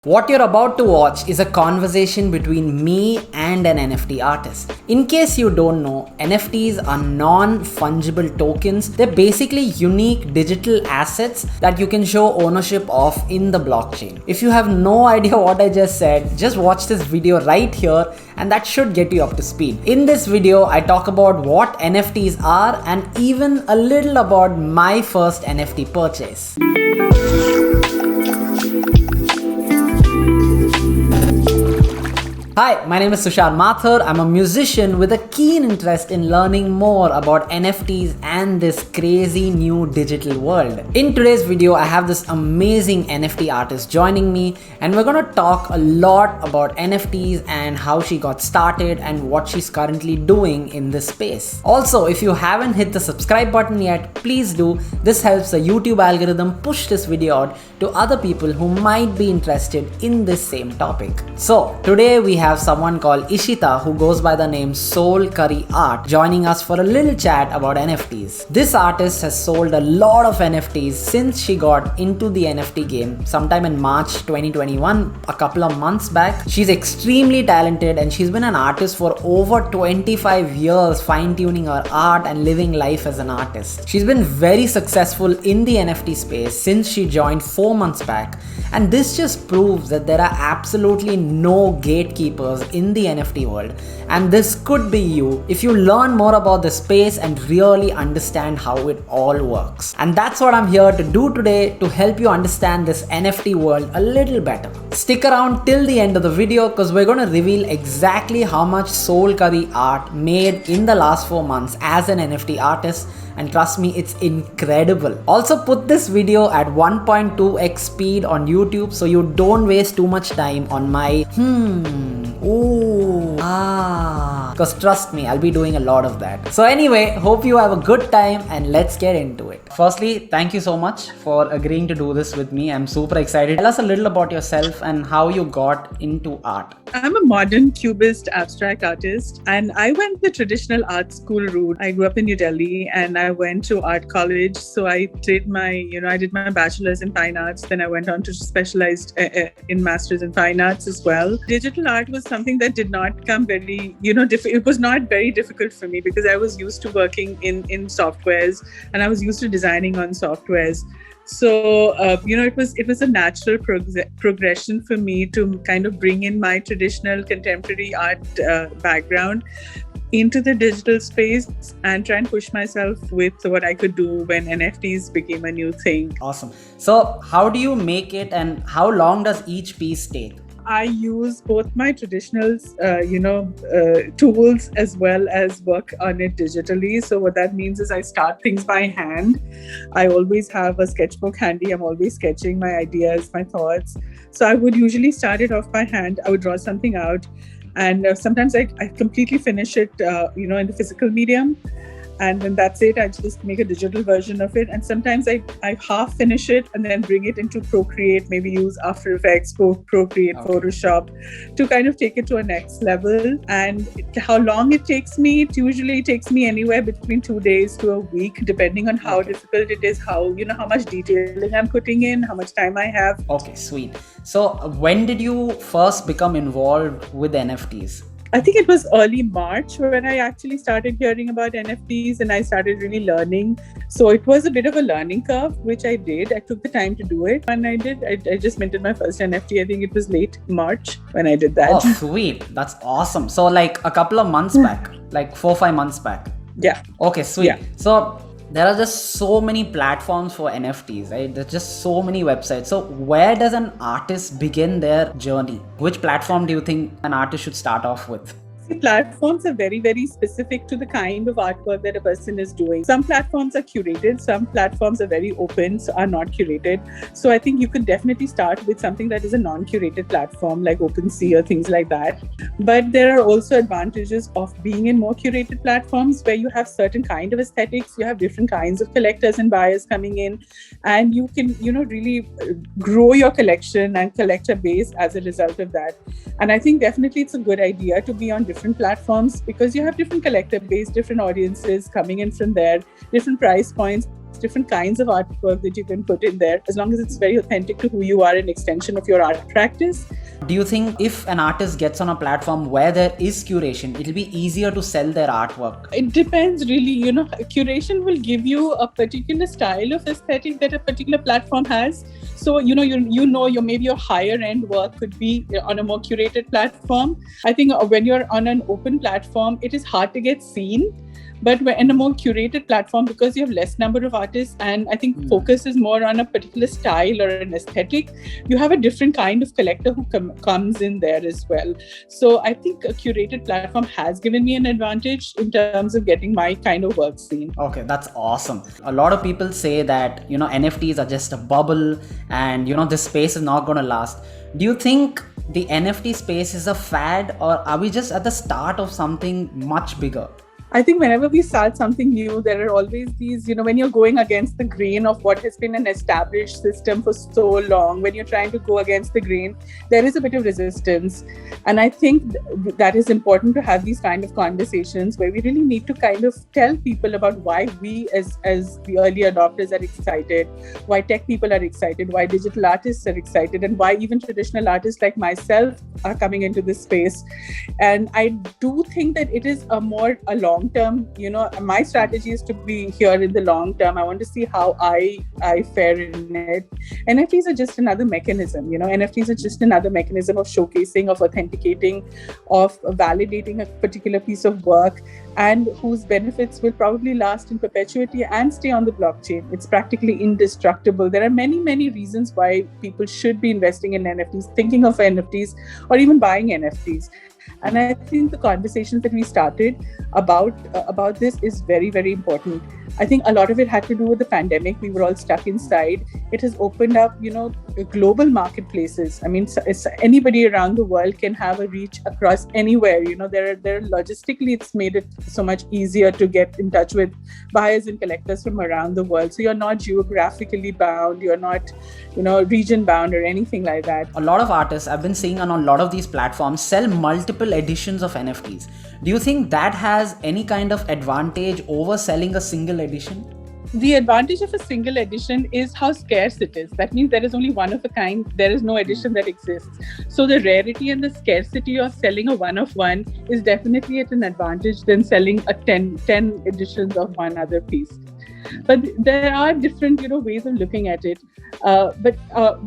What you're about to watch is a conversation between me and an NFT artist. In case you don't know, NFTs are non-fungible tokens. They're basically unique digital assets that you can show ownership of in the blockchain. If you have no idea what I just said, just watch this video right here and that should get you up to speed. In this video, I talk about what NFTs are and even a little about my first NFT purchase. Hi, my name is Sushant Mathur. I'm a musician with a keen interest in learning more about NFTs and this crazy new digital world. In today's video, I have this amazing NFT artist joining me, and we're gonna talk a lot about NFTs and how she got started and what she's currently doing in this space. Also, if you haven't hit the subscribe button yet, please do. This helps the YouTube algorithm push this video out to other people who might be interested in this same topic. So, today we have someone called Ishita who goes by the name Soul Curry Art joining us for a little chat about NFTs. This artist has sold a lot of NFTs since she got into the NFT game sometime in March 2021, a couple of months back. She's extremely talented and she's been an artist for over 25 years, fine-tuning her art and living life as an artist. She's been very successful in the NFT space since she joined 4 months back, and this just proves that there are absolutely no gatekeepers in the NFT world, and this could be you if you learn more about the space and really understand how it all works. And that's what I'm here to do today, to help you understand this NFT world a little better. Stick around till the end of the video because we're going to reveal exactly how much Soul Curry Art made in the last 4 months as an NFT artist, and trust me, it's incredible. Also, put this video at 1.2x speed on YouTube so you don't waste too much time on my because trust me, I'll be doing a lot of that. So anyway, hope you have a good time and let's get into it. Firstly, thank you so much for agreeing to do this with me. I'm super excited. Tell us a little about yourself and how you got into art. I'm a modern cubist abstract artist, and I went the traditional art school route. I grew up in New Delhi and I went to art college. So I did my bachelor's in fine arts. Then I went on to specialize in master's in fine arts as well. Digital art was something that did not come very, it was not very difficult for me because I was used to working in softwares and I was used to designing on softwares. So, it was a natural progression for me to kind of bring in my traditional contemporary art background into the digital space and try and push myself with what I could do when NFTs became a new thing. Awesome. So how do you make it and how long does each piece take? I use both my traditional, tools as well as work on it digitally. So what that means is I start things by hand. I always have a sketchbook handy. I'm always sketching my ideas, my thoughts. So I would usually start it off by hand. I would draw something out. And sometimes I completely finish it, in the physical medium. And then that's it. I just make a digital version of it. And sometimes I half finish it and then bring it into Procreate, maybe use After Effects, Procreate, okay, Photoshop to kind of take it to a next level. And how long it takes me, it usually takes me anywhere between 2 days to a week, depending on how difficult it is, how much detailing I'm putting in, how much time I have. Okay, sweet. So when did you first become involved with NFTs? I think it was early March when I actually started hearing about NFTs and I started really learning. So it was a bit of a learning curve, which I did. I took the time to do it. And I just minted my first NFT. I think it was late March when I did that. Oh, sweet. That's awesome. So like a couple of months back, like 4-5 months back. Yeah. Okay, sweet. Yeah. So there are just so many platforms for NFTs, right? There's just so many websites. So where does an artist begin their journey? Which platform do you think an artist should start off with? Platforms are very, very specific to the kind of artwork that a person is doing. Some platforms are curated, some platforms are very open, so are not curated. So I think you could definitely start with something that is a non-curated platform like OpenSea or things like that. But there are also advantages of being in more curated platforms where you have certain kind of aesthetics, you have different kinds of collectors and buyers coming in, and you can, really grow your collection and collector base as a result of that. And I think definitely it's a good idea to be on different platforms because you have different collector base, different audiences coming in from there, different price points. different kinds of artwork that you can put in there, as long as it's very authentic to who you are, an extension of your art practice. Do you think if an artist gets on a platform where there is curation, it'll be easier to sell their artwork? It depends really. Curation will give you a particular style of aesthetic that a particular platform has. So, maybe your higher end work could be on a more curated platform. I think when you're on an open platform, it is hard to get seen. But in a more curated platform, because you have less number of artists, and I think focus is more on a particular style or an aesthetic, you have a different kind of collector who comes in there as well. So I think a curated platform has given me an advantage in terms of getting my kind of work seen. Okay, that's awesome. A lot of people say that, NFTs are just a bubble and, this space is not going to last. Do you think the NFT space is a fad, or are we just at the start of something much bigger? I think whenever we start something new, there are always these, when you're going against the grain of what has been an established system for so long, when you're trying to go against the grain, there is a bit of resistance. And I think that is important to have these kind of conversations where we really need to kind of tell people about why we as the early adopters are excited, why tech people are excited, why digital artists are excited, and why even traditional artists like myself are coming into this space. And I do think that it is a long term, my strategy is to be here in the long term. I want to see how I fare in it. NFTs are just another mechanism, NFTs are just another mechanism of showcasing, of authenticating, of validating a particular piece of work, and whose benefits will probably last in perpetuity and stay on the blockchain. It's practically indestructible. There are many, many reasons why people should be investing in NFTs, thinking of NFTs, or even buying NFTs. And I think the conversations that we started about this is very, very important. I think a lot of it had to do with the pandemic. We were all stuck inside. It has opened up, global marketplaces. I mean, anybody around the world can have a reach across anywhere. There logistically, it's made it so much easier to get in touch with buyers and collectors from around the world. So you're not geographically bound. You're not, region bound or anything like that. A lot of artists I've been seeing on a lot of these platforms sell multiple editions of NFTs. Do you think that has any kind of advantage over selling a single edition? The advantage of a single edition is how scarce it is. That means there is only one of a kind. There is no edition that exists. So the rarity and the scarcity of selling a one of one is definitely at an advantage than selling a 10 editions of one other piece. But there are different, ways of looking at it. But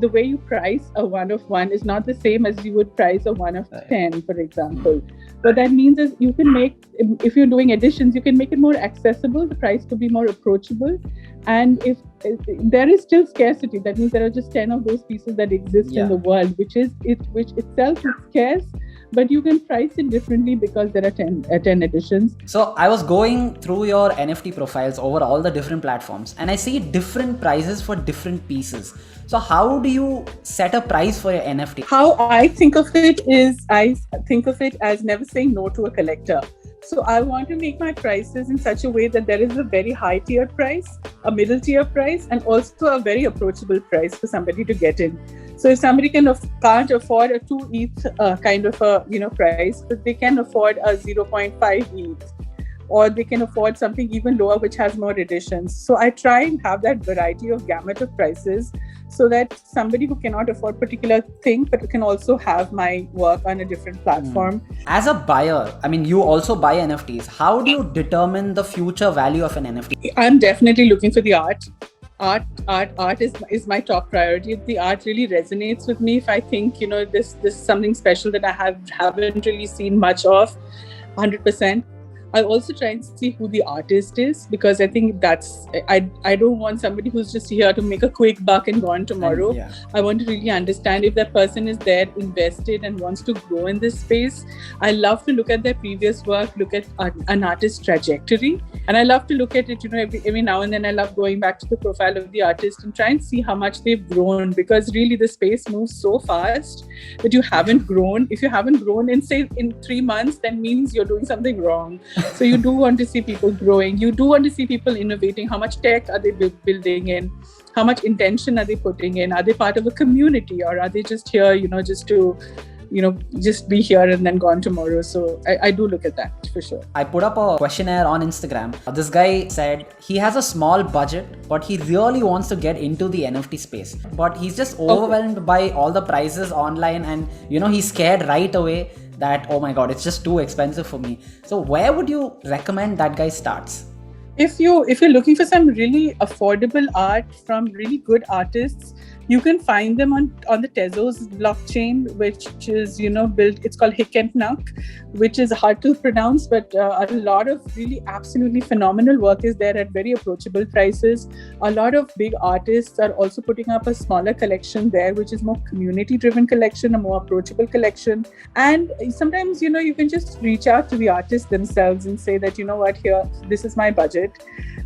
the way you price a one of one is not the same as you would price a one of 10, for example. What that means is you can make, if you're doing editions, you can make it more accessible. The price could be more approachable. And if there is still scarcity, that means there are just 10 of those pieces that exist in the world, which itself is scarce. But you can price it differently because there are 10 editions. So I was going through your NFT profiles over all the different platforms, and I see different prices for different pieces. So how do you set a price for your NFT? How I think of it is, I think of it as never saying no to a collector. So I want to make my prices in such a way that there is a very high tier price, a middle tier price, and also a very approachable price for somebody to get in. So if somebody can't afford a 2 ETH kind of a price, but they can afford a 0.5 ETH, or they can afford something even lower which has more editions. So I try and have that variety of gamut of prices so that somebody who cannot afford particular thing but can also have my work on a different platform. As a buyer, I mean, you also buy NFTs. How do you determine the future value of an NFT? I'm definitely looking for the art. Art is my top priority. If the art really resonates with me, if I think this is something special that I haven't really seen much of, 100%. I also try and see who the artist is, because I think I don't want somebody who's just here to make a quick buck and gone tomorrow. I want to really understand if that person is there, invested, and wants to grow in this space. I love to look at their previous work, look at an artist's trajectory, and I love to look at it, every now and then. I love going back to the profile of the artist and try and see how much they've grown, because really the space moves so fast that you haven't grown. If you haven't grown in 3 months, that means you're doing something wrong. So you do want to see people growing. You do want to see people innovating. How much tech are they building in? How much intention are they putting in? Are they part of a community, or are they just here, just to, just be here and then gone tomorrow. So I do look at that for sure. I put up a questionnaire on Instagram. This guy said he has a small budget, but he really wants to get into the NFT space. But he's just overwhelmed by all the prices online, and he's scared right away that, oh my god, it's just too expensive for me. So where would you recommend that guy starts? If you're looking for some really affordable art from really good artists, you can find them on the Tezos blockchain, which is built. It's called Hic et Nunc, which is hard to pronounce, but a lot of really absolutely phenomenal work is there at very approachable prices. A lot of big artists are also putting up a smaller collection there, which is more community-driven collection, a more approachable collection. And sometimes you can just reach out to the artists themselves and say that here, this is my budget,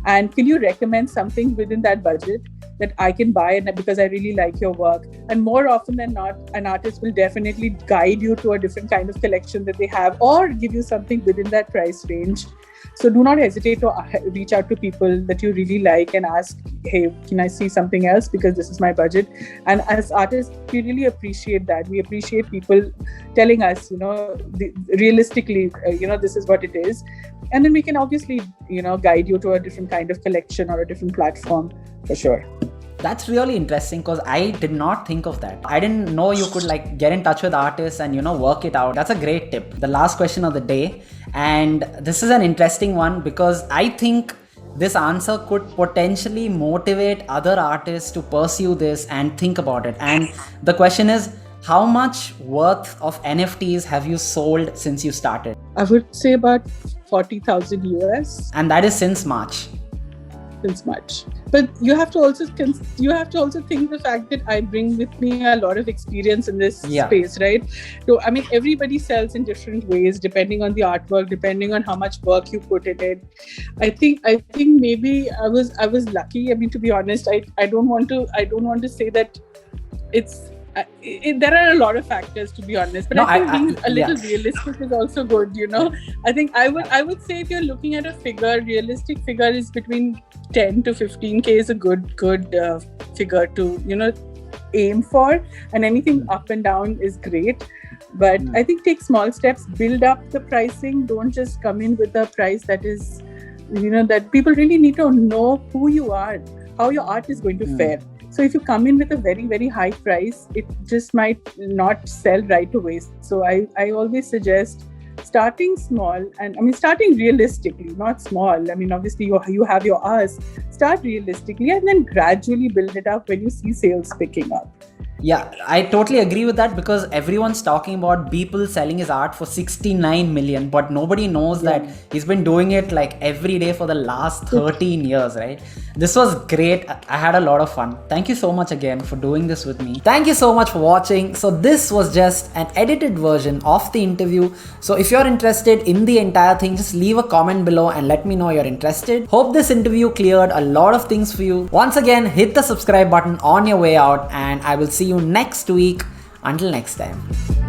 and can you recommend something within that budget that I can buy, and because I really like your work. And more often than not, an artist will definitely guide you to a different kind of collection that they have, or give you something within that price range. So do not hesitate to reach out to people that you really like and ask, hey, can I see something else, because this is my budget. And as artists, we really appreciate that. We appreciate people telling us, realistically, this is what it is. And then we can obviously, guide you to a different kind of collection or a different platform for sure. That's really interesting, because I did not think of that. I didn't know you could get in touch with artists and work it out. That's a great tip. The last question of the day, and this is an interesting one because I think this answer could potentially motivate other artists to pursue this and think about it. And the question is, how much worth of NFTs have you sold since you started? I would say about 40,000 US. And that is since March. Since March. But you have to also think the fact that I bring with me a lot of experience in this space, right? So I mean, everybody sells in different ways depending on the artwork, depending on how much work you put in it. I think maybe I was lucky. I mean, to be honest, I don't want to say that it's. There are a lot of factors, to be honest, but I think being a little realistic is also good. I think I would say if you're looking at a figure, realistic figure is between 10 to 15k is a good figure to aim for, and anything up and down is great. But I think take small steps, build up the pricing. Don't just come in with a price that is, that people really need to know who you are, how your art is going to fare. So if you come in with a very, very high price, it just might not sell right away. So I always suggest starting small, and I mean starting realistically, not small. I mean, obviously you have your hours. Start realistically and then gradually build it up when you see sales picking up. Yeah, I totally agree with that, because everyone's talking about Beeple selling his art for 69 million, but nobody knows that he's been doing it every day for the last 13 years, right? This was great. I had a lot of fun. Thank you so much again for doing this with me. Thank you so much for watching. So this was just an edited version of the interview. So if you're interested in the entire thing, just leave a comment below and let me know you're interested. Hope this interview cleared a lot of things for you. Once again, hit the subscribe button on your way out, and I will see you next week. Until next time.